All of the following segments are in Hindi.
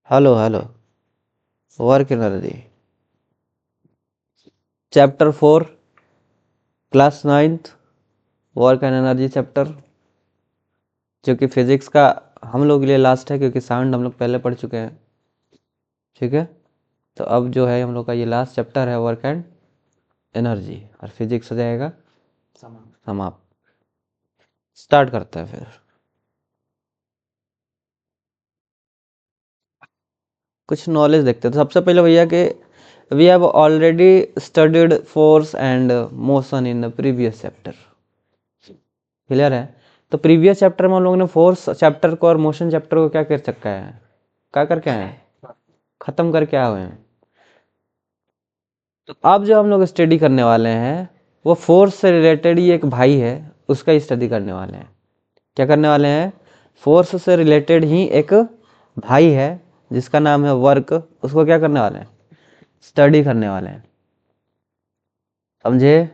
Hello hello. Work energy chapter 4 class 9th work and energy chapter, जो कि फिजिक्स का हम लोग के लिए लास्ट है क्योंकि साउंड हम लोग पहले पढ़ चुके हैं। ठीक है, तो अब जो है हम लोग का ये लास्ट चैप्टर है वर्क एंड एनर्जी, और फिजिक्स हो जाएगा समाप्त। स्टार्ट करते हैं फिर। कुछ नॉलेज देखते हैं। तो सबसे पहले भैया कि we have already studied force and motion in the previous chapter. Clear है? तो प्रीवियस चैप्टर में हम लोगों ने फोर्स चैप्टर को और मोशन चैप्टर को क्या कर सकता है, क्या करके आए हैं, खत्म करके आए हुए हैं। तो अब जो हम लोग स्टडी करने वाले हैं वो फोर्स से रिलेटेड ही एक भाई है, उसका ही स्टडी करने वाले हैं। क्या करने वाले हैं? फोर्स से रिलेटेड ही एक भाई है जिसका नाम है वर्क, उसको क्या करने वाले हैं, स्टडी करने वाले हैं। समझे?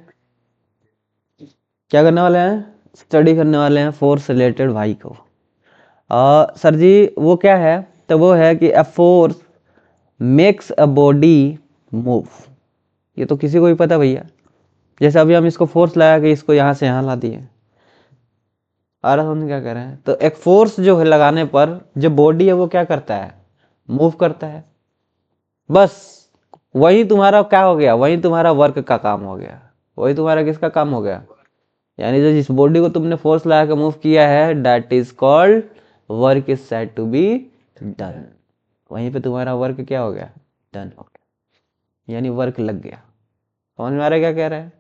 क्या करने वाले हैं? स्टडी करने वाले हैं फोर्स रिलेटेड भाई को। सर जी वो क्या है? तो वो है कि a force makes a body move. ये तो किसी को भी पता भैया। जैसे अभी हम इसको फोर्स लगा के इसको यहाँ से यहाँ ला दिए, और हम क्या कर रहे हैं, तो एक फोर्स जो है लगाने पर जो बॉडी है वो क्या करता है, मूव करता है। बस वही तुम्हारा क्या हो गया, वही तुम्हारा वर्क का काम हो गया। वही तुम्हारा किसका काम हो गया? यानी जो जिस बॉडी को तुमने फोर्स लगा के मूव किया है, that is called work is said to be done. वहीं पे तुम्हारा वर्क क्या हो गया, डन हो गया, यानी वर्क लग गया। समझ में आ रहा है क्या कह रहा है?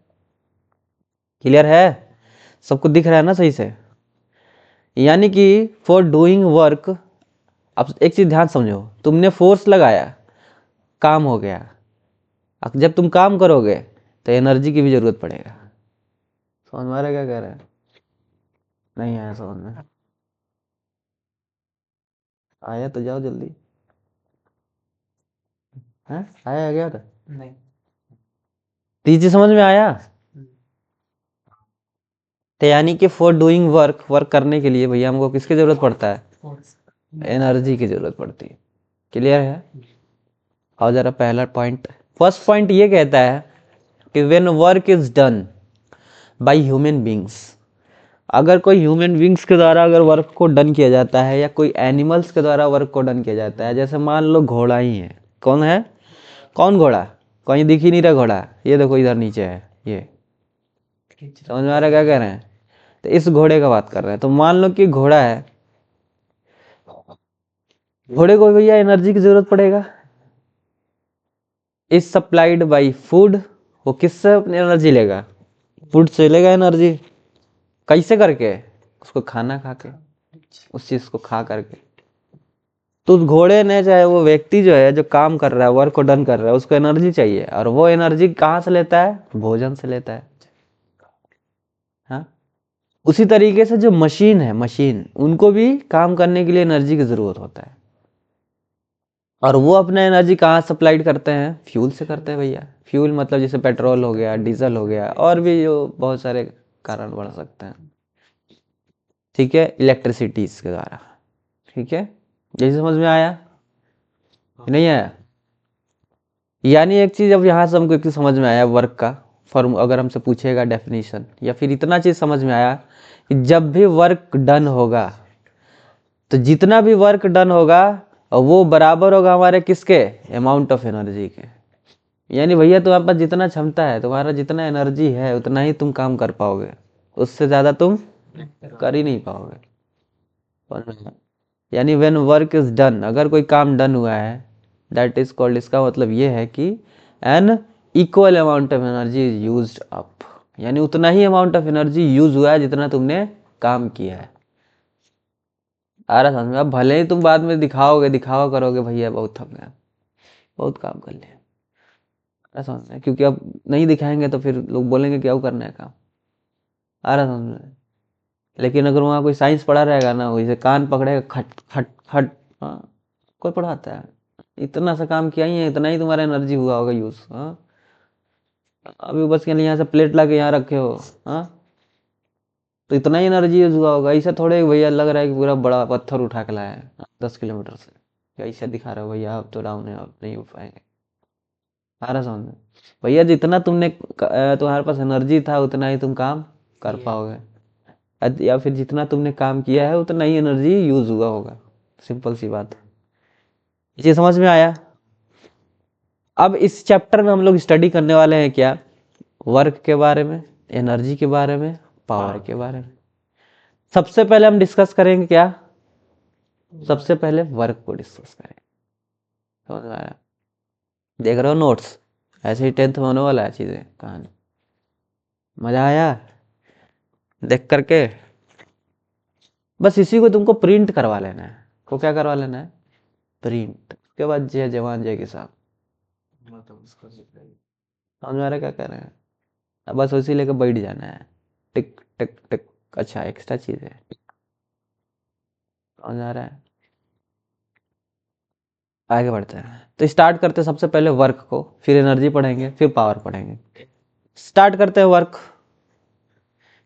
क्लियर है? सबको दिख रहा है ना सही से? यानी कि फॉर डूइंग वर्क, अब एक चीज ध्यान समझो, तुमने फोर्स लगाया, काम हो गया। अब जब तुम काम करोगे तो एनर्जी की भी जरूरत पड़ेगा। समझ में आ रहा है क्या कह रहा है? नहीं आया समझ में? आया तो जाओ जल्दी। है आया गया था नहीं? तीसरी समझ में आया? तो यानी कि फॉर डूइंग वर्क, वर्क करने के लिए भैया हमको किसकी जरूरत पड़ता है, एनर्जी की जरूरत पड़ती है। क्लियर है? और जरा पहला पॉइंट, फर्स्ट पॉइंट ये कहता है कि when work is done by human beings, अगर कोई ह्यूमन बींग्स के द्वारा अगर वर्क को डन किया जाता है, या कोई एनिमल्स के द्वारा वर्क को डन किया जाता है, जैसे मान लो घोड़ा ही है। कौन है? कौन घोड़ा? कहीं दिख ही नहीं रहा घोड़ा, ये देखो इधर नीचे है ये। समझ में आ रहा है क्या कह रहे हैं? तो इस घोड़े का बात कर रहे हैं। तो मान लो कि घोड़ा है, घोड़े को भैया एनर्जी की जरूरत पड़ेगा। इज सप्लाइड बाई फूड, वो किससे अपनी एनर्जी लेगा, फूड से लेगा एनर्जी। कैसे करके? उसको खाना खा के, उस चीज को खा करके। तो उस घोड़े ने, चाहे वो व्यक्ति जो है जो काम कर रहा है, वर्क को डन कर रहा है, उसको एनर्जी चाहिए, और वो एनर्जी कहाँ से लेता है, भोजन से लेता है। हाँ, उसी तरीके से जो मशीन है, मशीन उनको भी काम करने के लिए एनर्जी की जरूरत होता है, और वो अपना एनर्जी कहाँ सप्लाइड करते हैं, फ्यूल से करते हैं भैया। फ्यूल मतलब जैसे पेट्रोल हो गया, डीजल हो गया, और भी जो बहुत सारे कारण बढ़ सकते हैं। ठीक है, इलेक्ट्रिसिटी के द्वारा। ठीक है, जैसे समझ में आया कि नहीं आया? यानी एक चीज अब यहाँ से हमको एक चीज समझ में आया वर्क का फॉर्म, अगर हमसे पूछेगा डेफिनेशन, या फिर इतना चीज समझ में आया कि जब भी वर्क डन होगा, तो जितना भी वर्क डन होगा वो बराबर होगा हमारे किसके, अमाउंट ऑफ एनर्जी के। यानी भैया तुम्हारे पास जितना क्षमता है, तुम्हारा जितना एनर्जी है, उतना ही तुम काम कर पाओगे, उससे ज्यादा तुम कर ही नहीं पाओगे। यानी व्हेन वर्क इज डन, अगर कोई काम डन हुआ है, दैट इज कॉल्ड, इसका मतलब ये है कि an equal amount of energy is used up, यानी उतना ही अमाउंट ऑफ एनर्जी यूज हुआ है जितना तुमने काम किया है। आ रहा समझ में? अब भले ही तुम बाद में दिखाओगे, दिखावा करोगे भैया बहुत थक गया, बहुत काम कर लिया, आ रहा समझ में? क्योंकि अब नहीं दिखाएंगे तो फिर लोग बोलेंगे क्या करना है काम। आ रहा समझ में? लेकिन अगर वहाँ कोई साइंस पढ़ा रहेगा ना, वैसे कान पकड़ेगा, खट खट खट, हाँ कोई पढ़ाता है, इतना सा काम किया ही है, इतना ही तुम्हारा एनर्जी हुआ होगा यूज। हाँ, अभी बस के लिए यहाँ से प्लेट ला के यहाँ रखे हो, हाँ तो इतना ही एनर्जी यूज हुआ होगा। ऐसा थोड़े भैया लग रहा है कि पूरा बड़ा पत्थर उठा के लाया है 10 किलोमीटर से। कैसे दिखा रहे हो भैया, अब तो डाउन है, अब नहीं हो पाएंगे। आ रहा समझ में भैया, जितना तुम्हारे पास एनर्जी था उतना ही तुम काम कर पाओगे, या फिर जितना तुमने काम किया है उतना ही एनर्जी यूज हुआ होगा। सिंपल सी बात है। ये समझ में आया। अब इस चैप्टर में हम लोग स्टडी करने वाले हैं क्या, वर्क के बारे में, एनर्जी के बारे में, पावर के बारे में। सबसे पहले हम डिस्कस करेंगे क्या, सबसे पहले वर्क को डिस्कस करेंगे। समझ में आया। देख रहे हो नोट्स, ऐसे ही 10th में होने वाला है चीजें, कहानी। मजा आया देख करके। बस इसी को तुमको प्रिंट करवा लेना है। को क्या करवा लेना है, प्रिंट। उसके बाद जय जवान जय किसान। समझ में आ रहा है क्या कह रहे हैं। अब बस उसी लेकर बैठ जाना है, टिक टिक टिक। अच्छा एक्स्ट्रा चीज है, समझ आ रहा है। आगे बढ़ते हैं, तो स्टार्ट करते हैं सबसे पहले वर्क को, फिर एनर्जी पढ़ेंगे, फिर पावर पढ़ेंगे। स्टार्ट करते हैं वर्क।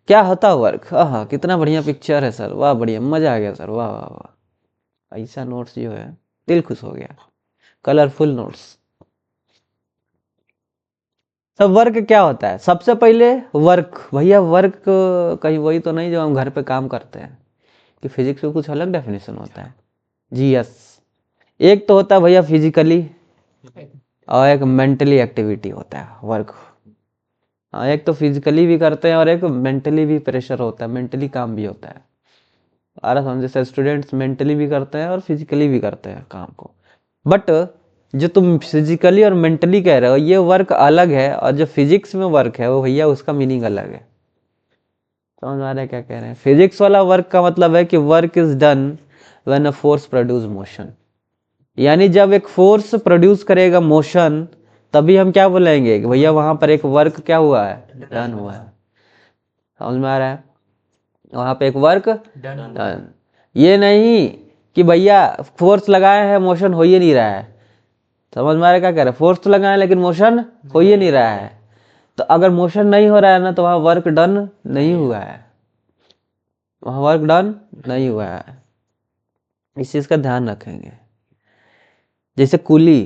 क्या होता है वर्क। हाँ, कितना बढ़िया पिक्चर है सर, वाह बढ़िया, मजा आ गया सर, वाह वाह वाह। ऐसा नोट्स जो है दिल खुश हो गया, कलरफुल नोट्स। तो वर्क क्या होता है, सबसे पहले वर्क भैया, वर्क कहीं वही तो नहीं जो हम घर पे काम करते हैं, कि फिजिक्स में कुछ अलग डेफिनेशन होता है। जी यस, एक तो होता है भैया फिजिकली, और एक मेंटली एक्टिविटी होता है वर्क। हाँ, एक तो फिजिकली भी करते हैं और एक मेंटली भी प्रेशर होता है, मेंटली काम भी होता है। आ रहा समझ, जैसे स्टूडेंट्स मेंटली भी करते हैं और फिजिकली भी करते हैं काम को। बट जो तुम फिजिकली और मेंटली कह रहे हो ये वर्क अलग है, और जो फिजिक्स में वर्क है वो भैया उसका मीनिंग अलग है। समझ में आ रहा है क्या कह रहे हैं। फिजिक्स वाला वर्क का मतलब है कि work is done when a force produce motion, यानी जब एक फोर्स प्रोड्यूस करेगा मोशन, तभी हम क्या बोलेंगे कि भैया वहां पर एक वर्क क्या हुआ है, डन हुआ है। समझ में आ रहा है, वहां पे एक वर्क डन। ये नहीं कि भैया फोर्स लगाए हैं मोशन हो ही नहीं रहा है। समझ में आ रहा है क्या कह रहे हैं, फोर्स तो लगाए लेकिन मोशन हो ही नहीं रहा है। तो अगर मोशन नहीं हो रहा है ना, तो वहां वर्क डन नहीं हुआ है, वहां वर्क डन नहीं हुआ है। इस चीज का ध्यान रखेंगे। जैसे कुली,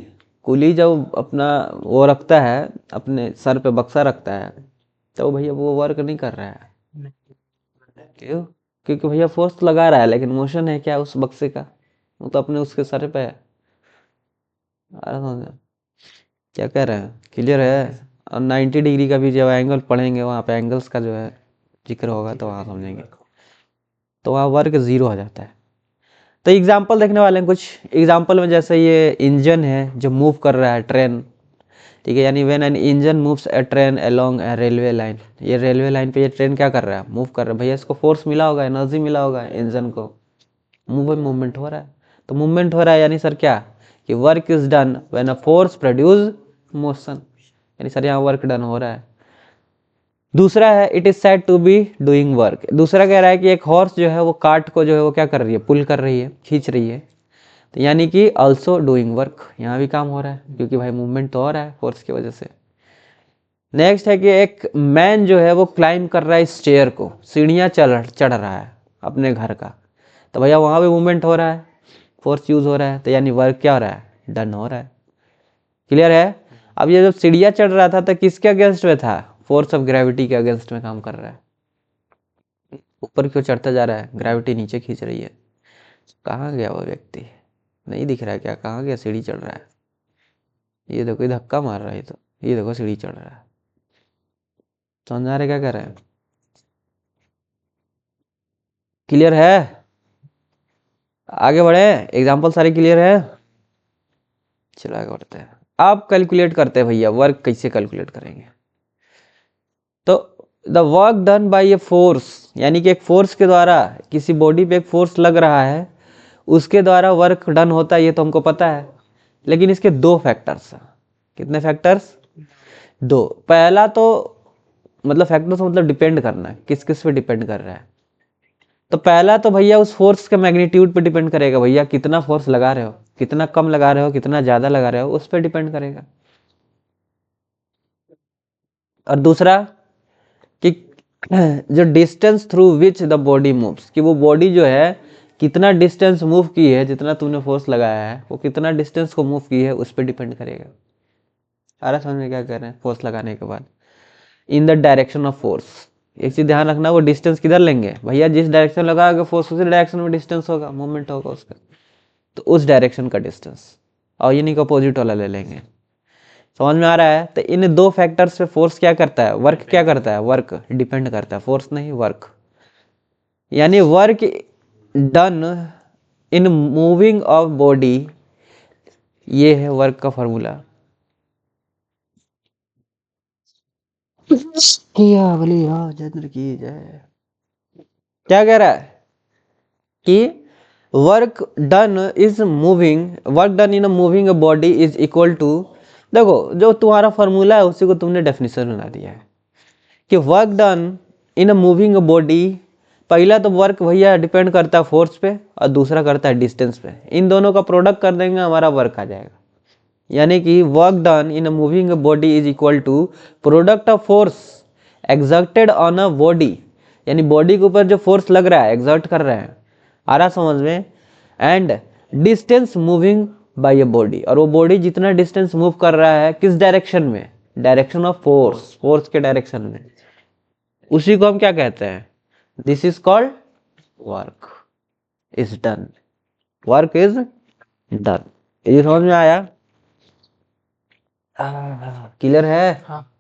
कुली जब अपना वो रखता है, अपने सर पे बक्सा रखता है, तो भैया वो वर्क नहीं कर रहा है। क्यों, क्योंकि भैया फोर्स तो लगा रहा है लेकिन मोशन है क्या उस बक्से का, वो तो अपने उसके सर पे है। आ रहा समझ में? क्या कह रहे हैं, क्लियर है। और 90 डिग्री का भी जब एंगल पढ़ेंगे, वहाँ पे एंगल्स का जो है जिक्र होगा तो वहाँ समझेंगे, तो वहाँ वर्क जीरो हो जाता है। तो एग्जाम्पल देखने वाले हैं कुछ। एग्जाम्पल में जैसे ये इंजन है जो मूव कर रहा है ट्रेन, ठीक है, यानी when an engine moves a train along a railway line, ये रेलवे लाइन पे ये ट्रेन क्या कर रहा है, मूव कर रहा है। भैया इसको फोर्स मिला होगा, एनर्जी मिला होगा इंजन को, मूवमेंट हो रहा है। तो मूवमेंट हो रहा है यानी सर क्या, कि work is done when a force produce motion, यानी सर यहाँ वर्क डन हो रहा है। दूसरा है it is said to be doing work. दूसरा कह रहा है कि एक हॉर्स जो है वो कार्ट को जो है वो क्या कर रही है, पुल कर रही है, खींच रही है। तो यानी कि ऑल्सो डूइंग वर्क, यहाँ भी काम हो रहा है क्योंकि भाई मूवमेंट तो हो रहा है फोर्स की वजह से। नेक्स्ट है कि एक मैन जो है वो क्लाइंब कर रहा है स्टेयर को, सीढ़ियाँ चढ़ रहा है अपने घर का। तो भैया वहाँ भी मूवमेंट हो रहा है, फोर्स यूज हो रहा है, तो यानी वर्क क्या हो रहा है, डन हो रहा है। क्लियर है। अब ये जब सीढ़ियाँ चढ़ रहा था तो किसके अगेंस्ट में था, फोर्स ऑफ ग्रेविटी के अगेंस्ट में काम कर रहा है। ऊपर क्यों चढ़ता जा रहा है, ग्रेविटी नीचे खींच रही है। कहाँ गया वो व्यक्ति, नहीं दिख रहा है क्या, कहाँ गया, सीढ़ी चढ़ रहा है। ये देखो ये धक्का मार रहा है, तो ये देखो सीढ़ी चढ़ रहा है। समझ आ रहे क्या कर रहे हैं। क्लियर है। आगे बढ़े, एग्जाम्पल सारे क्लियर है। चलो आगे बढ़ते हैं। आप कैलकुलेट करते हैं भैया, वर्क कैसे कैलकुलेट करेंगे। तो the work done by a force, यानी कि एक फोर्स के द्वारा, किसी बॉडी पे एक फोर्स लग रहा है, उसके द्वारा वर्क डन होता है, ये तो हमको पता है। लेकिन इसके दो फैक्टर्स हैं। कितने फैक्टर्स, दो। पहला तो मतलब फैक्टर्स मतलब डिपेंड करना है, किस किस पे डिपेंड कर रहा है। तो पहला तो भैया उस फोर्स के मैग्नीट्यूड पे डिपेंड करेगा, भैया कितना फोर्स लगा रहे हो, कितना कम लगा रहे हो, कितना ज्यादा लगा रहे हो, उस पर डिपेंड करेगा। और दूसरा कि जो distance through which the body moves, कि वो बॉडी जो है कितना डिस्टेंस मूव की है, जितना तुमने फोर्स लगाया है वो कितना डिस्टेंस को मूव की है उस पर डिपेंड करेगा। आ रहा समझ में क्या कर रहे हैं? फोर्स लगाने के बाद इन द डायरेक्शन ऑफ फोर्स, एक चीज ध्यान रखना, वो डिस्टेंस किधर लेंगे भैया, जिस डायरेक्शन लगाओगे फोर्स उसी डायरेक्शन में डिस्टेंस होगा, मूवमेंट होगा उसका, तो उस डायरेक्शन का डिस्टेंस, और ये नहीं अपोजिट वाला ले लेंगे। समझ में आ रहा है? तो इन दो फैक्टर्स पे फोर्स क्या करता है, वर्क क्या करता है, वर्क डिपेंड करता है, फोर्स नहीं वर्क। यानी work done in moving of body, ये है वर्क का फॉर्मूला। किया बोली राजेंद्र की जय। क्या कह रहा है कि work done is moving, work done in moving a body is equal to, देखो जो तुम्हारा फॉर्मूला है उसी को तुमने डेफिनेशन बना दिया है कि work done in a moving a body, पहला तो वर्क भैया डिपेंड करता है फोर्स पे और दूसरा करता है डिस्टेंस पे, इन दोनों का प्रोडक्ट कर देंगे हमारा वर्क आ जाएगा। यानी कि work done in a moving a body is equal to product of force exerted on a body, यानी बॉडी के ऊपर जो फोर्स लग रहा है, एक्सर्ट कर रहे हैं, आ रहा समझ में, and distance moving by a body, और वो बॉडी जितना डिस्टेंस मूव कर रहा है किस डायरेक्शन में, डायरेक्शन ऑफ फोर्स, फोर्स के डायरेक्शन में, उसी को हम क्या कहते हैं, this is called work is done, work is done. ये समझ में आया? क्लियर है? हाँ।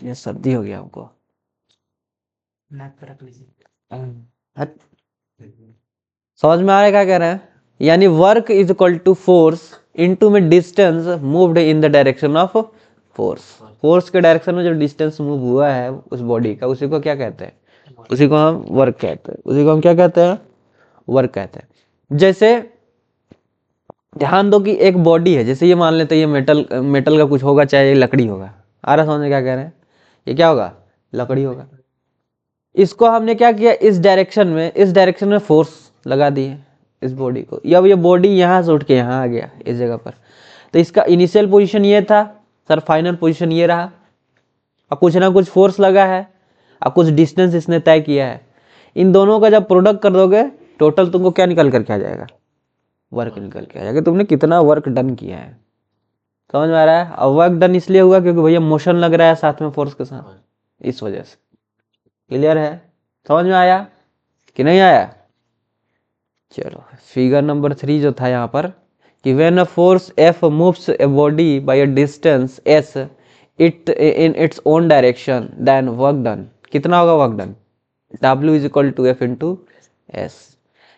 ये सर्दी हो गया हमको। नाक पे रख लीजिए। हट। समझ में आ रहा है क्या कह रहे हैं? यानी work is equal to force into में distance moved in the direction of force, force के डायरेक्शन में जो डिस्टेंस मूव हुआ है उस बॉडी का, उसी को क्या कहते हैं, उसी को हम वर्क कहते हैं, उसी को हम क्या कहते हैं, वर्क कहते हैं। जैसे ध्यान दो कि एक बॉडी है, जैसे ये मान लेते हैं ये मेटल, मेटल का कुछ होगा, चाहे ये लकड़ी होगा, आ रहा समझ में क्या कह रहे हैं, ये क्या होगा, लकड़ी होगा, इसको हमने क्या किया, इस डायरेक्शन में, इस डायरेक्शन में फोर्स लगा दिए इस बॉडी को, या ये बॉडी यहाँ से उठ के यहाँ आ गया इस जगह पर, तो इसका इनिशियल पोजीशन ये था सर, फाइनल पोजीशन ये रहा, और कुछ ना कुछ फोर्स लगा है और कुछ डिस्टेंस इसने तय किया है, इन दोनों का जब प्रोडक्ट कर दोगे टोटल तुमको क्या निकल कर के आ जाएगा, वर्क निकल के आ जाएगा, तुमने कितना वर्क डन किया है। समझ में आ रहा है? और वर्क डन इसलिए हुआ क्योंकि भैया मोशन लग रहा है साथ में फोर्स के साथ, इस वजह से। क्लियर है? समझ में आया कि नहीं आया? चलो फिगर नंबर 3 जो था यहाँ पर कि when a force F moves a body by a distance S it in its own direction then work done, कितना होगा work done, W is equal to F into S.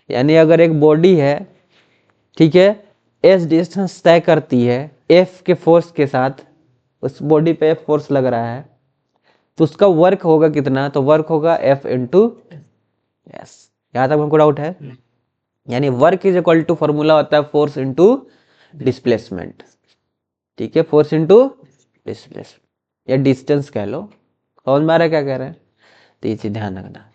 यानी अगर एक बॉडी है, ठीक है, S डिस्टेंस तय करती है F के फोर्स के साथ, उस बॉडी पे F फोर्स लग रहा है, तो उसका वर्क होगा कितना, तो वर्क होगा F इंटू एस। यहाँ तक हमको डाउट है? यानी work is equal to formula होता है फोर्स इंटू डिस्प्लेसमेंट, ठीक है, फोर्स इंटू डिस्प्लेसमेंट या डिस्टेंस कह लो। समझ में आ रहा है क्या कह रहे हैं? तो ये चीज ध्यान रखना।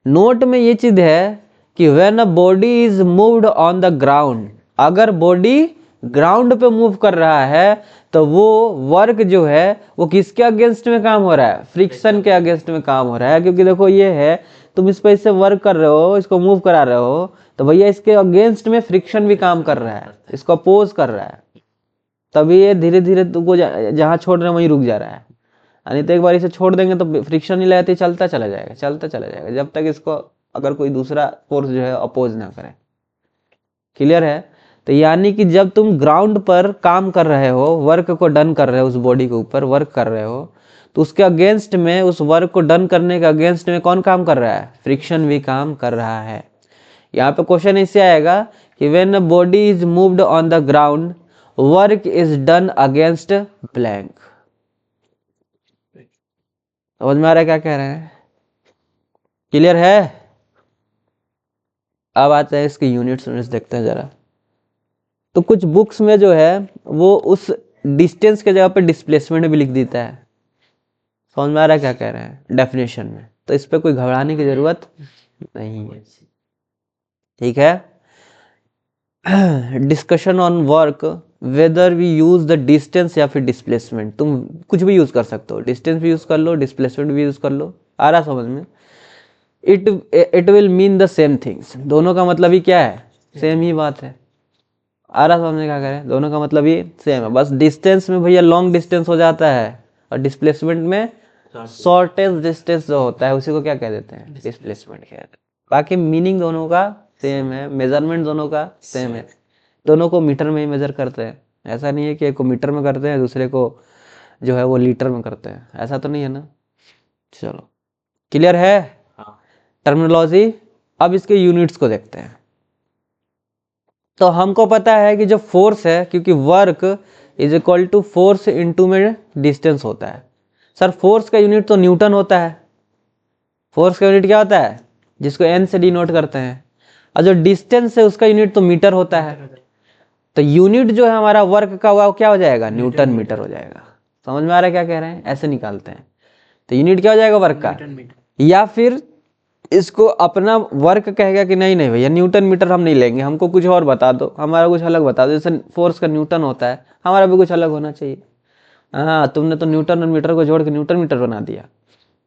नोट में ये चीज है कि when a body is moved on the ground, अगर बॉडी ग्राउंड पे मूव कर रहा है तो वो वर्क जो है वो किसके अगेंस्ट में काम हो रहा है, फ्रिक्शन के अगेंस्ट में काम हो रहा है। क्योंकि देखो ये है, तुम इस पर इससे वर्क कर रहे हो, इसको मूव करा रहे हो, तो भैया इसके अगेंस्ट में फ्रिक्शन भी काम कर रहा है, इसको अपोज कर रहा है, तभी ये धीरे धीरे तुमको जहां छोड़ रहे हैं वहीं रुक जा रहा है। नहीं तो एक बार इसे छोड़ देंगे तो फ्रिक्शन नहीं लगाते, चलता चला जाएगा, चलता चला जाएगा, जब तक इसको अगर कोई दूसरा फोर्स जो है अपोज ना करे। क्लियर है? तो यानी कि जब तुम ग्राउंड पर काम कर रहे हो, वर्क को डन कर रहे हो, उस बॉडी के ऊपर वर्क कर रहे हो, तो उसके अगेंस्ट में, उस वर्क को डन करने के अगेंस्ट में कौन काम कर रहा है, फ्रिक्शन भी काम कर रहा है। यहाँ पे क्वेश्चन इससे आएगा कि when body is moved on the ground work is done against blank. समझ में आ रहा है क्या कह रहे हैं? क्लियर है? अब आते हैं इसके यूनिट्स देखते हैं जरा। तो कुछ बुक्स में जो है वो उस डिस्टेंस के जगह पे डिस्प्लेसमेंट भी लिख देता है। समझ में आ रहा है क्या कह रहे हैं डेफिनेशन में? तो इस पे कोई घबराने की जरूरत नहीं है, ठीक है। Discussion on work whether we use the distance या फिर डिस्प्लेसमेंट, तुम कुछ भी यूज कर सकते हो, डिस्टेंस भी यूज कर लो, डिस्प्लेसमेंट भी यूज कर लो, आ रहा समझ में। It will mean the same things. दोनों का मतलब ही क्या है, सेम ही बात है। आ रहा समझ में क्या करें, दोनों का मतलब ही सेम है, बस डिस्टेंस में भैया लॉन्ग डिस्टेंस हो जाता है और डिस्प्लेसमेंट में शॉर्टेस्ट डिस्टेंस जो होता है उसी को क्या कह देते हैं, डिस्प्लेसमेंट कहते हैं। बाकी मीनिंग दोनों का सेम है, मेजरमेंट दोनों का सेम है, दोनों को मीटर में ही मेजर करते हैं। ऐसा नहीं है कि एक को मीटर में करते हैं दूसरे को जो है वो लीटर में करते हैं, ऐसा तो नहीं है ना। चलो क्लियर है टर्मिनोलॉजी। अब इसके यूनिट्स को देखते हैं। तो हमको पता है कि जो फोर्स है, क्योंकि work is equal to force into में डिस्टेंस होता है। सर फोर्स का यूनिट तो न्यूटन होता है, फोर्स का यूनिट क्या होता है, जिसको एन से डिनोट करते हैं, और जो डिस्टेंस है उसका यूनिट तो मीटर होता है। तो यूनिट जो है हमारा वर्क का वो क्या हो जाएगा, न्यूटन मीटर हो जाएगा। समझ में आ रहा है क्या कह रहे हैं, ऐसे निकालते हैं। तो यूनिट क्या हो जाएगा वर्क का, या फिर इसको अपना वर्क कहेगा कि नहीं नहीं भैया न्यूटन मीटर हम नहीं लेंगे, हमको कुछ और बता दो, हमारा कुछ अलग बता दो। जैसे फोर्स का न्यूटन होता है, हमारा भी कुछ अलग होना चाहिए। हाँ तुमने तो न्यूटन और मीटर को जोड़ के न्यूटन मीटर बना दिया,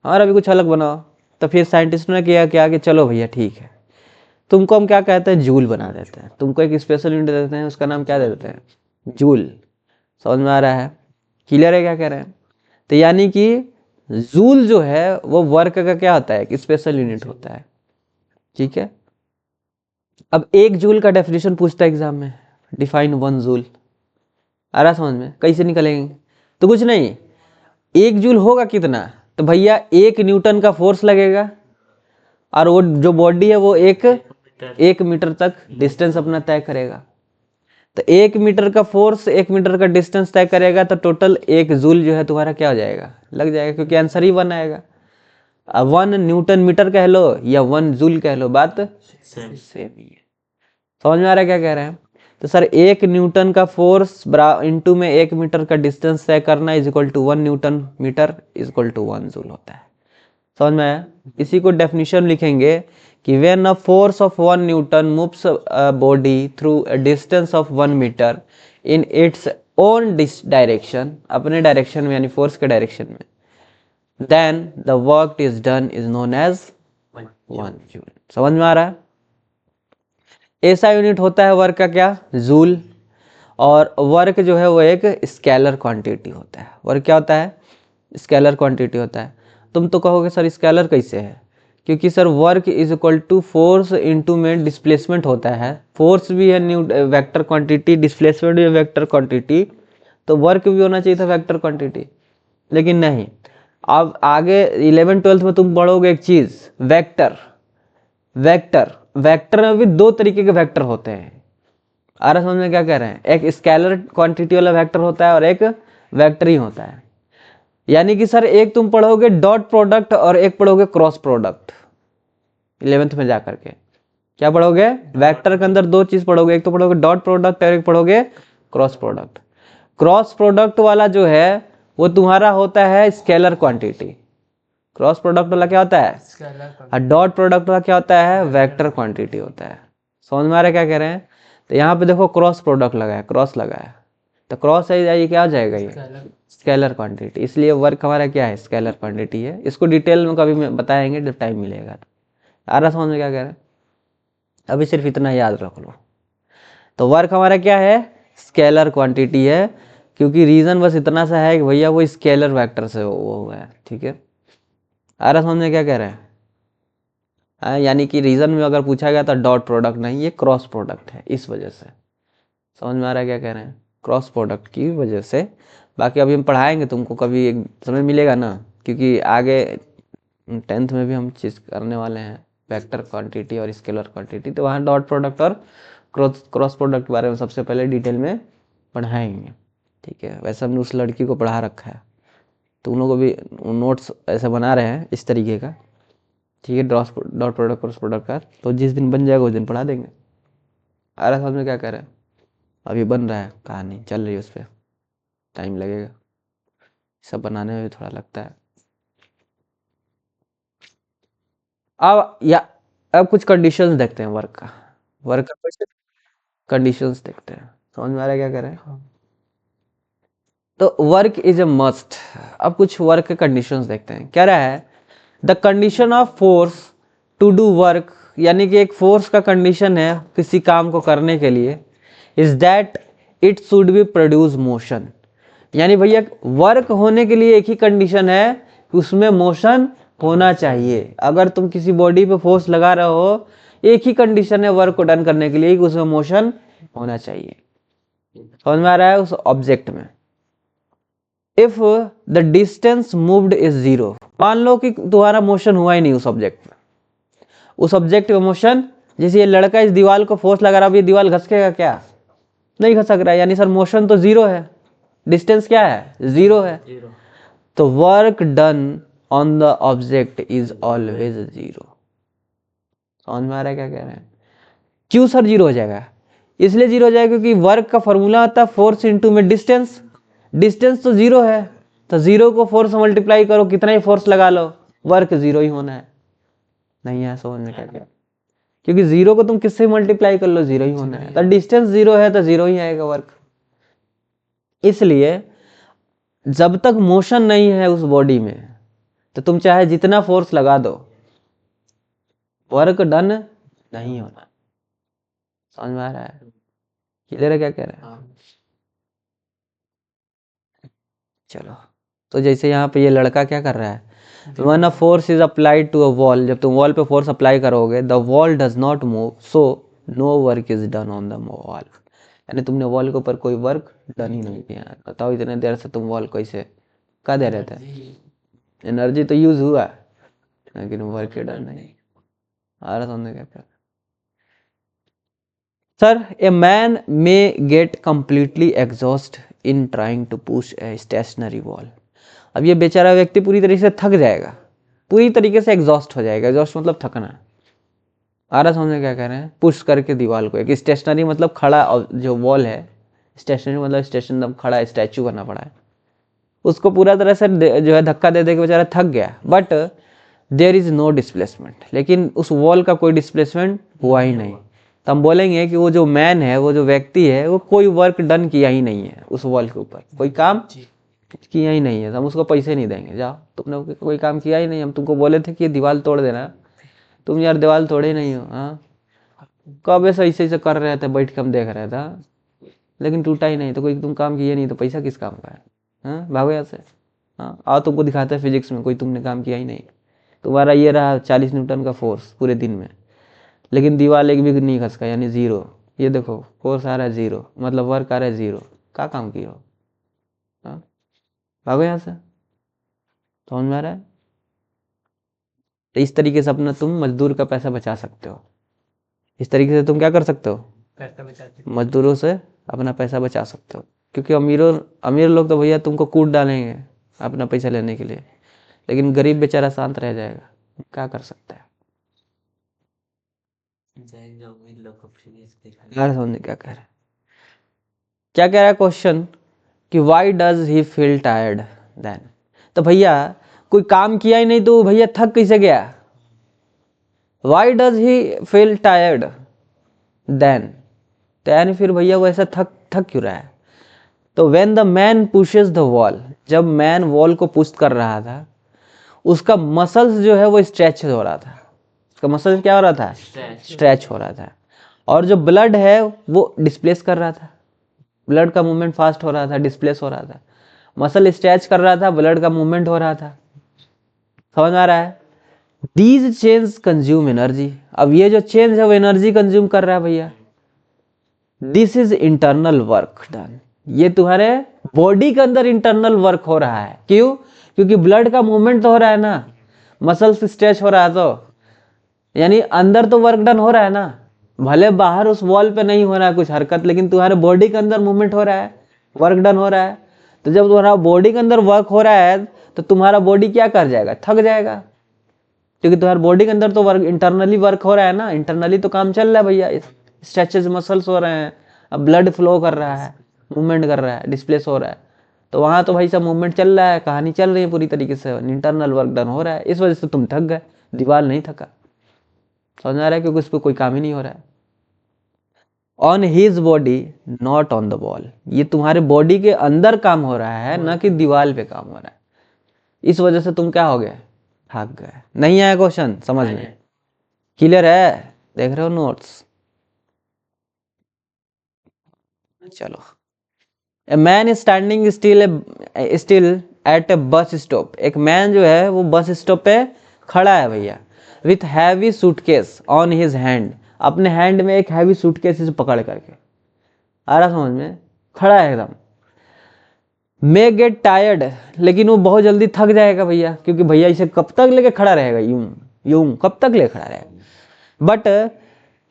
हमारा भी कुछ अलग बनाओ। तो फिर साइंटिस्ट ने किया क्या कि चलो भैया ठीक है, तुमको हम क्या कहते हैं, जूल बना देते हैं, तुमको एक स्पेशल यूनिट दे देते हैं, उसका नाम क्या दे देते हैं, जूल। समझ में आ रहा है, क्लियर है क्या कह रहे हैं। तो यानी कि जूल जो है वो वर्क का क्या होता है, एक स्पेशल यूनिट होता है। ठीक है, अब एक जूल का डेफिनेशन पूछता है एग्जाम में, डिफाइन वन जूल। आ रहा समझ में, कैसे निकलेंगे, तो कुछ नहीं, एक जूल होगा कितना, तो भैया एक न्यूटन का फोर्स लगेगा, और वो जो बॉडी है वो एक मीटर तक डिस्टेंस अपना तय करेगा। तो एक मीटर का फोर्स एक मीटर का डिस्टेंस तय करेगा, तो टोटल एक जूल जो है तुम्हारा क्या हो जाएगा, लग जाएगा, क्योंकि आंसर ही वन आएगा। अब 1 न्यूटन मीटर कह लो या 1 जूल कह लो, बात सेम ही है। समझ में आ रहा है क्या कह रहे हैं। तो सर 1 न्यूटन का फोर्स इंटू में 1 मीटर का डिस्टेंस तय करना is equal to 1 newton metre is equal to 1 joule होता है। समझ में आया। इसी को डेफिनेशन लिखेंगे कि when a force of 1 newton moves a body through a distance of 1 metre in its own direction, अपने डायरेक्शन में यानी फोर्स के डायरेक्शन में, then the work is done is known as 1 joule. समझ में आ रहा है। ऐसा यूनिट होता है वर्क का क्या, जूल। और वर्क जो है वो एक स्केलर क्वांटिटी होता है। वर्क क्या होता है, स्केलर क्वांटिटी होता है। तुम तो कहोगे सर स्केलर कैसे है, क्योंकि sir work is equal to force into में डिस्प्लेसमेंट होता है। फोर्स भी है वेक्टर क्वांटिटी, डिस्प्लेसमेंट भी है वेक्टर क्वांटिटी, तो वर्क भी होना चाहिए था वेक्टर क्वांटिटी, लेकिन नहीं। अब आगे 11th-12th में तुम पढ़ोगे एक चीज, वेक्टर। वेक्टर वेक्टर में भी दो तरीके के वेक्टर होते हैं। आ रहा समझ में क्या कह रहे हैं, एक स्केलर क्वांटिटी वाला वेक्टर होता है और एक वेक्टर ही होता है। यानी कि सर एक तुम पढ़ोगे डॉट प्रोडक्ट और एक पढ़ोगे क्रॉस प्रोडक्ट 11th में जाकर के। क्या पढ़ोगे, वेक्टर के अंदर दो चीज पढ़ोगे, एक तो पढ़ोगे डॉट प्रोडक्ट और एक पढ़ोगे क्रॉस प्रोडक्ट। क्रॉस प्रोडक्ट वाला जो है वो तुम्हारा होता है स्केलर क्वांटिटी, क्रॉस प्रोडक्ट वाला क्या होता है, और डॉट प्रोडक्ट वाला क्या होता है, वेक्टर क्वांटिटी होता है। समझ में आ रहा है क्या कह रहे हैं। तो यहाँ पे देखो क्रॉस प्रोडक्ट लगा है, क्रॉस लगा है, तो क्रॉस है ये क्या हो जाएगा, ये स्केलर क्वांटिटी। इसलिए वर्क हमारा क्या है, स्केलर क्वांटिटी है। इसको डिटेल में कभी बताएंगे जब टाइम मिलेगा। आ रहा समझ में क्या कह रहे हैं, अभी सिर्फ इतना याद रख लो। तो वर्क हमारा क्या है, स्केलर क्वांटिटी है, क्योंकि रीजन बस इतना सा है कि भैया वो स्केलर वेक्टर से वो हुआ है। ठीक है, आ रहा समझ में क्या कह रहे हैं। यानी कि रीजन में अगर पूछा गया तो डॉट प्रोडक्ट नहीं, ये क्रॉस प्रोडक्ट है, इस वजह से। समझ में आ रहा है क्या कह रहे हैं, क्रॉस प्रोडक्ट की वजह से। बाकी अभी हम पढ़ाएंगे तुमको, कभी एक समय मिलेगा ना, क्योंकि आगे 10th में भी हम चीज़ करने वाले हैं, वेक्टर क्वांटिटी और स्केलर क्वांटिटी। तो वहाँ डॉट प्रोडक्ट और क्रॉस प्रोडक्ट के बारे में सबसे पहले डिटेल में पढ़ाएंगे। ठीक है, वैसे हमने उस लड़की को पढ़ा रखा है, तो उन लोगों को भी नोट्स ऐसे बना रहे हैं इस तरीके का। ठीक है, डॉट प्रोडक्ट क्रॉस प्रोडक्ट का तो जिस दिन बन जाएगा उस दिन पढ़ा देंगे। आ रहा समझ में क्या कह रहे हैं, अभी बन रहा है, कहानी चल रही है, उस पर टाइम लगेगा, सब बनाने में भी थोड़ा लगता है। अब कुछ कंडीशंस देखते हैं वर्क का कुछ कंडीशंस देखते हैं। समझ में आ रहा है क्या कह रहे हैं। तो वर्क इज ए मस्ट। अब कुछ वर्क के कंडीशंस देखते हैं। क्या रहा है, the condition of force to do work, यानी कि एक फोर्स का कंडीशन है किसी काम को करने के लिए, is that it should be produce motion. यानी भैया वर्क होने के लिए एक ही कंडीशन है कि उसमें मोशन होना चाहिए। अगर तुम किसी बॉडी पे फोर्स लगा रहे हो, एक ही कंडीशन है वर्क को डन करने के लिए कि उसमें मोशन होना चाहिए। समझ में आ रहा है उस ऑब्जेक्ट में। If the distance moved is zero, मान लो कि तुम्हारा मोशन हुआ ही नहीं उस ऑब्जेक्ट में, उस ऑब्जेक्ट में मोशन, जैसे ये लड़का इस दीवार को फोर्स लगा रहा है, अब ये दीवार घसकेगा क्या? नहीं घसक रहा है, यानी सर मोशन तो जीरो है, डिस्टेंस क्या है? जीरो है। तो work done on the object is always zero. समझ में आ रहा है क्या कह रहे हैं? क्यों सर जीरो हो जाएगा? इसलिए जीरो हो जाएगा क्योंकि वर्क का फॉर्मूला आता है फोर्स इंटू में डिस्टेंस। डिस्टेंस तो जीरो है, तो जीरो को फोर्स मल्टीप्लाई करो, कितना ही फोर्स लगा लो, वर्क जीरो ही होना है। नहीं है समझ में क्या क्या? क्योंकि जीरो को तुम किससे मल्टीप्लाई कर लो, जीरो ही होना है। तो डिस्टेंस जीरो है तो जीरो ही आएगा वर्क। इसलिए जब तक मोशन नहीं है उस बॉडी में, तो तुम चाहे जितना फोर्स लगा दो, वर्क डन नहीं होना। समझ में आ रहा है? क्लियर है क्या कह रहे हैं? चलो, तो जैसे यहाँ पे ये लड़का क्या कर रहा है, when a force is applied to a wall, जब तुम वॉल पे फोर्स अप्लाई करोगे, the wall does not move, so no work is done on the wall। यानी तुमने वॉल के ऊपर कोई वर्क डन ही नहीं किया। बताओ इतने देर से तुम वॉल कैसे क्या दे रहे थे? एनर्जी तो यूज हुआ, लेकिन वर्क डन नहीं आ रहा। तुमने क्या कहा? Sir a man may get completely exhaust in trying to push a stationary wall. अब ये बेचारा व्यक्ति पूरी तरीके से थक जाएगा, पूरी तरीके से एग्जॉस्ट हो जाएगा। एग्जॉस्ट मतलब थकना। आ रहा समझे क्या कह रहे हैं? पुश करके दीवार को, एक स्टेशनरी मतलब खड़ा, और जो वॉल है स्टेशनरी मतलब स्टेशन मतलब खड़ा स्टैचू बना पड़ा है, उसको पूरा तरह से जो है धक्का दे दे के बेचारा थक गया। But there is no displacement, लेकिन उस वॉल का कोई डिस्प्लेसमेंट हुआ ही नहीं। तो हम बोलेंगे कि वो जो मैन है, वो जो व्यक्ति है, वो कोई वर्क डन किया ही नहीं है उस वॉल के ऊपर, कोई काम किया ही नहीं है। तो हम उसको पैसे नहीं देंगे। जाओ, तुमने कोई काम किया ही नहीं। हम तुमको बोले थे कि ये दीवार तोड़ देना, तुम यार दीवार तोड़े नहीं हो। हाँ, कब ऐसा ऐसे ऐसे कर रहे थे, बैठ के हम देख रहे थे, लेकिन टूटा ही नहीं। तो कोई तुम काम किए नहीं, तो पैसा किस काम का है? हाँ, भागो यहाँ से। हाँ, आओ तुमको दिखाते हैं फिजिक्स में कोई तुमने काम किया ही नहीं। तुम्हारा ये रहा 40 न्यूटन का फोर्स पूरे दिन में, लेकिन दीवार एक भी नहीं खसका, यानी जीरो। ये देखो फोर्स आ रहा है जीरो, मतलब वर्क आ रहा है जीरो। क्या काम किया हो? हाँ, भागो यहाँ से। समझ में आ रहा है? तो इस तरीके से अपना तुम मजदूर का पैसा बचा सकते हो। इस तरीके से तुम क्या कर सकते हो? पैसा बचाते हैं। मजदूरों से अपना पैसा बचा सकते हो। क्योंकि अमीर लोग तो भैया तुमको कूट डालेंगे अपना पैसा लेने के लिए, लेकिन गरीब बेचारा शांत रह जाएगा। क्या कर सकता है? यार समझे क्या कह रहे हैं? क्या कह रहा है क्वेश्चन कि why does he feel tired then. तो भैया कोई काम किया ही नहीं तो भैया थक कैसे गया? Why does he feel tired then, तो यानी फिर भैया वो ऐसा थक क्यों रहा है? तो when the man pushes the wall, जब मैन वॉल को पुश कर रहा था, उसका मसल्स जो है वो स्ट्रेच हो रहा था। उसका मसल्स क्या हो रहा था? स्ट्रेच हो रहा था। और जो ब्लड है वो डिस्प्लेस कर रहा था, ब्लड का मूवमेंट फास्ट हो रहा था, डिस्प्लेस हो रहा था। मसल स्ट्रेच कर रहा था, ब्लड का मूवमेंट हो रहा था। समझ आ रहा है? These change consume energy. अब ये जो चेंज है वो एनर्जी कंज्यूम कर रहा है भैया। This is internal work done. ये तुम्हारे बॉडी के अंदर इंटरनल वर्क हो रहा है। क्यों? क्योंकि ब्लड का मूवमेंट तो हो रहा है ना, मसल्स स्ट्रेच हो रहा है, तो यानी अंदर तो वर्क डन हो रहा है ना। भले बाहर उस वॉल पे नहीं हो रहा है कुछ हरकत, लेकिन तुम्हारे बॉडी के अंदर मूवमेंट हो रहा है, वर्क डन हो रहा है। तो जब तुम्हारा बॉडी के अंदर वर्क हो रहा है, तो तुम्हारा बॉडी क्या कर जाएगा? थक जाएगा। क्योंकि तुम्हारे बॉडी के अंदर तो वर्क, इंटरनली वर्क हो रहा है ना, इंटरनली तो काम चल रहा है भैया। स्ट्रेचेस मसल्स हो रहे हैं, अब ब्लड फ्लो कर रहा है, मूवमेंट कर रहा है, डिस्प्लेस हो रहा है। तो वहां तो भाई सब मूवमेंट चल रहा है, कहानी चल रही है पूरी तरीके से, इंटरनल वर्क डन हो रहा है। इस वजह से तुम थक गए, दीवार नहीं थका। समझ आ रहा है? क्योंकि उस पर कोई काम ही नहीं हो रहा है। On his body not on the wall, ये तुम्हारे बॉडी के अंदर काम हो रहा है, ना कि दीवार पे काम हो रहा है। इस वजह से तुम क्या हो गए? थक गए। नहीं आया क्वेश्चन समझ में? क्लियर है? देख रहे हो नोट्स? चलो, a man standing still at A bus stop, एक मैन जो है वो बस स्टॉप पे खड़ा है भैया, with heavy suitcase on his hand, अपने हैंड में एक हैवी सूटकेस इसे पकड़ करके, आ रहा समझ में? खड़ा है एकदम। मे गेट टायर्ड, लेकिन वो बहुत जल्दी थक जाएगा भैया, क्योंकि भैया इसे कब तक लेके खड़ा रहेगा, यूं यूं कब तक लेके खड़ा रहेगा। But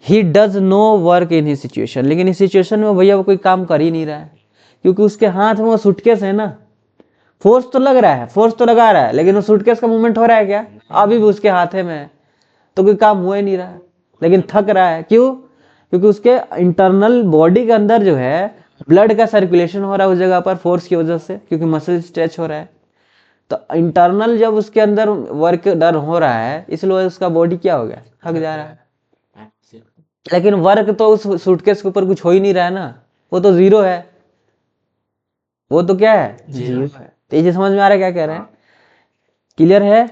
he does no work in his situation, लेकिन इस सिचुएशन में भैया वो कोई काम कर ही नहीं रहा है, क्योंकि उसके हाथ में वो सूटकेस है ना। फोर्स तो लग रहा है, फोर्स तो लगा रहा है, लेकिन वो सूटकेस का मूवमेंट हो रहा है क्या? अभी भी उसके हाथ में है, तो कोई काम हुआ ही नहीं रहा है, लेकिन थक रहा है। क्यों? क्योंकि उसके इंटरनल बॉडी के अंदर जो है ब्लड का सर्कुलेशन हो रहा है उस जगह पर, फोर्स की वजह से, क्योंकि मसल स्ट्रेच हो रहा है। तो इंटरनल जब उसके अंदर वर्क डन हो रहा है, इसलिए उसका बॉडी क्या हो गया, थक जा रहा है। लेकिन वर्क तो उस सूटकेस के ऊपर कुछ हो ही नहीं रहा है ना, वो तो जीरो है, वो तो क्या है, जीरो है। तो ये समझ में आ रहा है क्या कह रहे हैं? क्लियर है?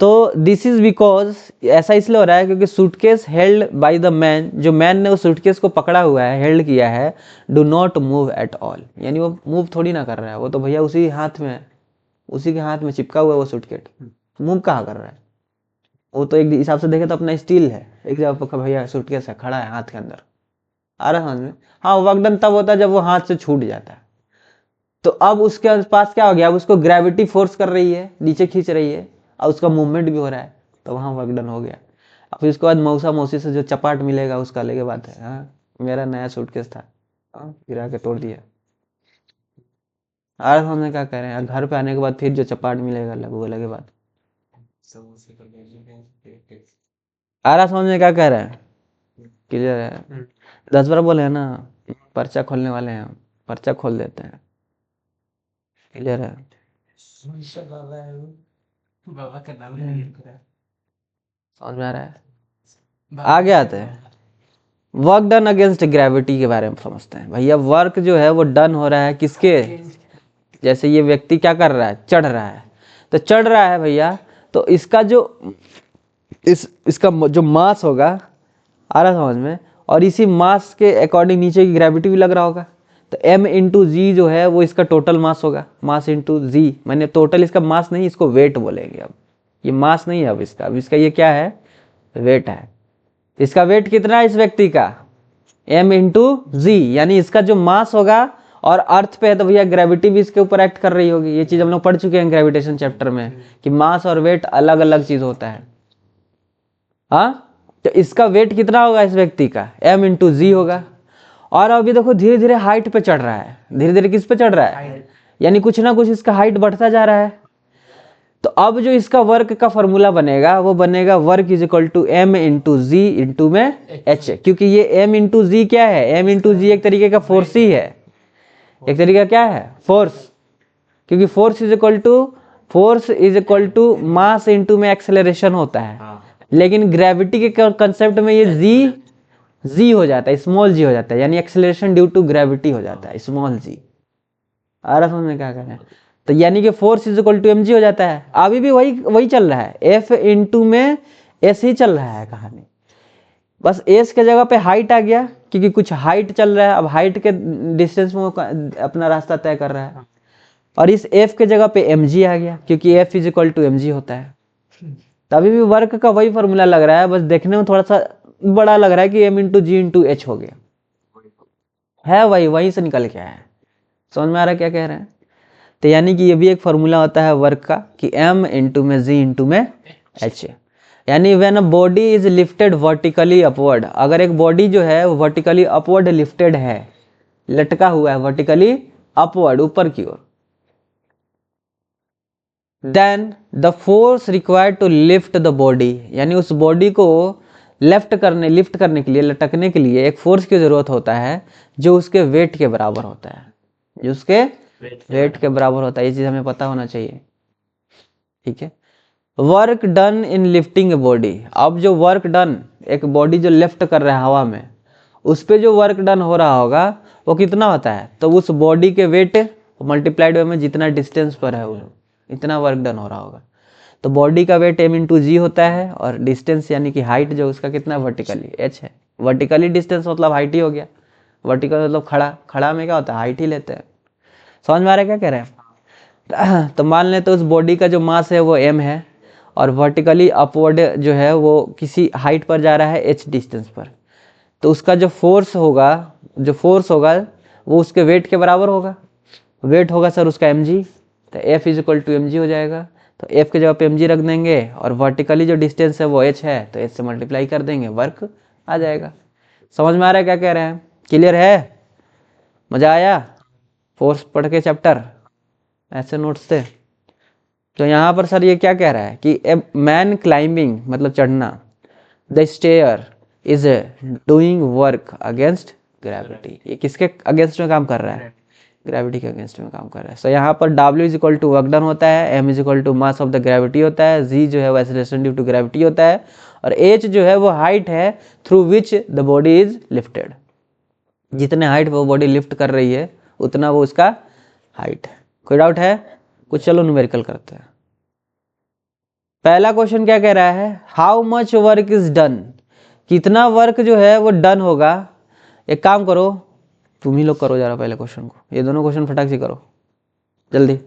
तो दिस इज बिकॉज, ऐसा इसलिए हो रहा है क्योंकि suitcase held by the man, जो मैन ने उस सूटकेस को पकड़ा हुआ है, हेल्ड किया है, do not move at all, यानी वो मूव थोड़ी ना कर रहा है, वो तो भैया उसी हाथ में है, उसी के हाथ में चिपका हुआ है वो सूटकेस, मूव कहाँ कर रहा है? वो तो एक हिसाब से देखे तो अपना स्टील है, एक जगह पर भैया सूटकेस है, खड़ा है हाथ के अंदर, आ रहा है समझ में? हाँ, वर्क डन तब होता है जब वो हाथ से छूट जाता है। तो अब उसके पास क्या हो गया, अब उसको ग्रेविटी फोर्स कर रही है, नीचे खींच रही है, और उसका मूवमेंट भी हो रहा है, तो वहां वर्क डन हो गया। अब फिर उसके बाद मौसा मौसी से जो चपाट मिलेगा उसका अलग बात है। हाँ, मेरा नया सूटकेस था, हाँ, गिरा के तोड़ दिया। आज हमने क्या कह रहे हैं, घर पे आने के बाद फिर जो चपाट मिलेगा अलग, वो अलग बात। आ रहा समझ में क्या कह रहे हैं? क्लियर है? 10 बार बोले हैं ना, पर्चा खोलने वाले हैं, पर्चा खोल देते हैं। क्लियर है? बाबा का नाम है समझ में आ रहा है? आगे आते हैं, वर्क डन अगेंस्ट ग्रेविटी के बारे में समझते हैं। भैया वर्क जो है वो डन हो रहा है किसके? जैसे ये व्यक्ति क्या कर रहा है, चढ़ रहा है, तो चढ़ रहा है भैया, तो इसका जो इसका जो मास होगा, आ रहा समझ में, और इसी मास के अकॉर्डिंग नीचे की ग्रेविटी भी लग रहा होगा। तो m इंटू जी जो है वो इसका टोटल मास होगा, मास इंटू जी, मैंने टोटल इसका मास नहीं, इसको वेट बोलेंगे। अब ये मास नहीं है, अब इसका ये क्या है, वेट है। इसका वेट कितना है इस व्यक्ति का, m इंटू जी, यानी इसका जो मास होगा, और अर्थ पे है तो भैया ग्रेविटी भी इसके ऊपर एक्ट कर रही होगी। ये चीज हम लोग पढ़ चुके हैं ग्रेविटेशन चैप्टर में, कि मास और वेट अलग अलग चीज होता है। हाँ, तो इसका वेट कितना होगा इस व्यक्ति का, m इंटू जी होगा। और अभी देखो धीरे धीरे हाइट पे चढ़ रहा है, धीरे धीरे किस पे चढ़ रहा है, यानी कुछ ना कुछ इसका हाइट बढ़ता जा रहा है। तो अब जो इसका वर्क का फॉर्मूला बनेगा वो बनेगा work is equal to m into G into में h, क्योंकि ये m इंटू जी क्या है, m इंटू जी एक तरीके का फोर्स ही है, एक तरीके का क्या है, फोर्स, क्योंकि force is equal to mass into में एक्सेलरेशन होता है। लेकिन ग्रेविटी के कंसेप्ट में ये जी हो जाता है, स्मॉल जी हो जाता है, यानी एक्सेलरेशन ड्यू टू ग्रेविटी हो जाता है, स्मॉल जी। आ रहा समझ में क्या करें? तो यानी कि force is equal to M G हो जाता है। अभी भी वही चल रहा है, एफ इंटू में एस ही चल रहा है कहानी, बस एस के जगह पे हाइट आ गया, क्योंकि कुछ हाइट चल रहा है, अब हाइट के डिस्टेंस में वो अपना रास्ता तय कर रहा है। और इस एफ के जगह पे एम जी आ गया, क्योंकि F is equal to M G होता है। तभी भी वर्क का वही फॉर्मूला लग रहा है, बस देखने में थोड़ा सा बड़ा लग रहा है कि M into G into H हो गया है, वही से निकल के आया है। समझ में आ रहा है क्या कह रहे हैं? तो यानी कि ये भी एक फॉर्मूला होता है वर्क का, कि m इंटू में जी इंटू में h, यानी when a body is lifted vertically upward, अगर एक बॉडी जो है वो वर्टिकली अपवर्ड लिफ्टेड है, लटका हुआ है वर्टिकली अपवर्ड, ऊपर की ओर, then the force required to lift the body, यानी उस बॉडी को लिफ्ट करने के लिए, लटकने के लिए एक फोर्स की जरूरत होता है, जो उसके वेट के बराबर होता है, जो उसके वेट के बराबर होता है। ये चीज हमें पता होना चाहिए, ठीक है। Work done in lifting a body, अब जो वर्क डन, एक बॉडी जो लिफ्ट कर रहा है हवा में, उस पे जो वर्क डन हो रहा होगा वो कितना होता है, तो उस बॉडी के वेट मल्टीप्लाइड में जितना डिस्टेंस पर है वो इतना वर्क डन हो रहा होगा। तो बॉडी का वेट m इंटू जी होता है, और डिस्टेंस यानी कि हाइट जो उसका कितना वर्टिकली h है। वर्टिकली डिस्टेंस मतलब हाइट ही हो गया, वर्टिकल मतलब खड़ा, खड़ा में क्या होता है हाइट ही लेते हैं। समझ में आ रहा है क्या कह रहे हैं? तो मान लें तो उस बॉडी का जो मास है वो m है, और वर्टिकली अपवर्ड जो है वो किसी हाइट पर जा रहा है h डिस्टेंस पर, तो उसका जो फोर्स होगा वो उसके वेट के बराबर होगा। वेट होगा सर उसका mg, तो F is equal to mg हो जाएगा। तो F के जगह पे mg रख देंगे, और वर्टिकली जो डिस्टेंस है वो h है, तो h से मल्टीप्लाई कर देंगे, वर्क आ जाएगा। समझ में आ रहा है क्या कह रहे हैं? क्लियर है? मजा आया फोर्स पढ़ के चैप्टर ऐसे नोट्स थे? तो यहाँ पर सर ये क्या कह रहा है कि ए मैन क्लाइंबिंग मतलब चढ़ना, the stair is doing work against gravity. ये किसके अगेंस्ट में काम कर रहा है? ग्रेविटी के अगेंस्ट में काम कर रहा है। सो यहाँ पर W is equal to work done होता है, M is equal to mass of the gravity होता है, G जो है वो एक्सेलरेशन ड्यू टू ग्रेविटी होता है, और H जो है वो हाइट है through which the body is lifted. जितने हाइट वो बॉडी लिफ्ट कर रही है उतना वो उसका हाइट है। कोई डाउट है? कुछ चलो न्यूमेरिकल करते हैं। पहला क्वेश्चन क्या कह रहा है? How much work is done, कितना वर्क जो है वो डन होगा। एक काम करो, तुम ही लोग करो जरा पहले क्वेश्चन को, ये दोनों क्वेश्चन फटाक से करो, जल्दी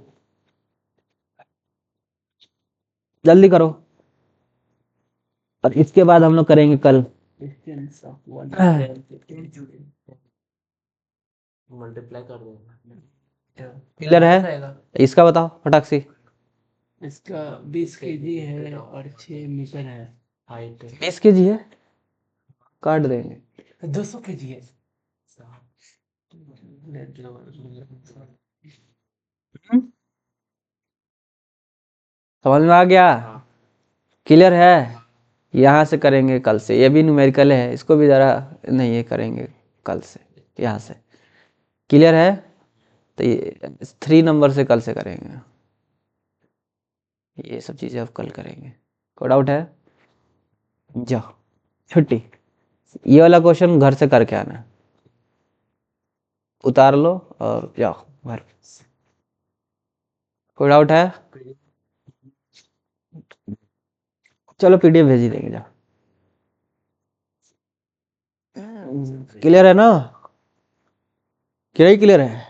जल्दी करो, और इसके बाद हम लोग करेंगे कल। मल्टीप्लाई कर देना। क्लियर है? इसका बताओ फटाक से। इसका 20 केजी है और 6 मीटर है हाइट। 20 केजी है, काट देंगे। 200 केजी है। समझ में आ गया? क्लियर है? यहाँ से करेंगे कल से, ये भी न्यूमेरिकल है, इसको भी ज़रा नहीं ये करेंगे कल से यहाँ से। क्लियर है? तो ये 3 नंबर से कल से करेंगे, ये सब चीज़ें अब कल करेंगे। कोई डाउट है? जाओ छुट्टी। ये वाला क्वेश्चन घर से करके आना, उतार लो और जाओ घर। कोई डाउट है? चलो PDF भेज ही देंगे, जाओ। क्लियर है ना? क्लियर है?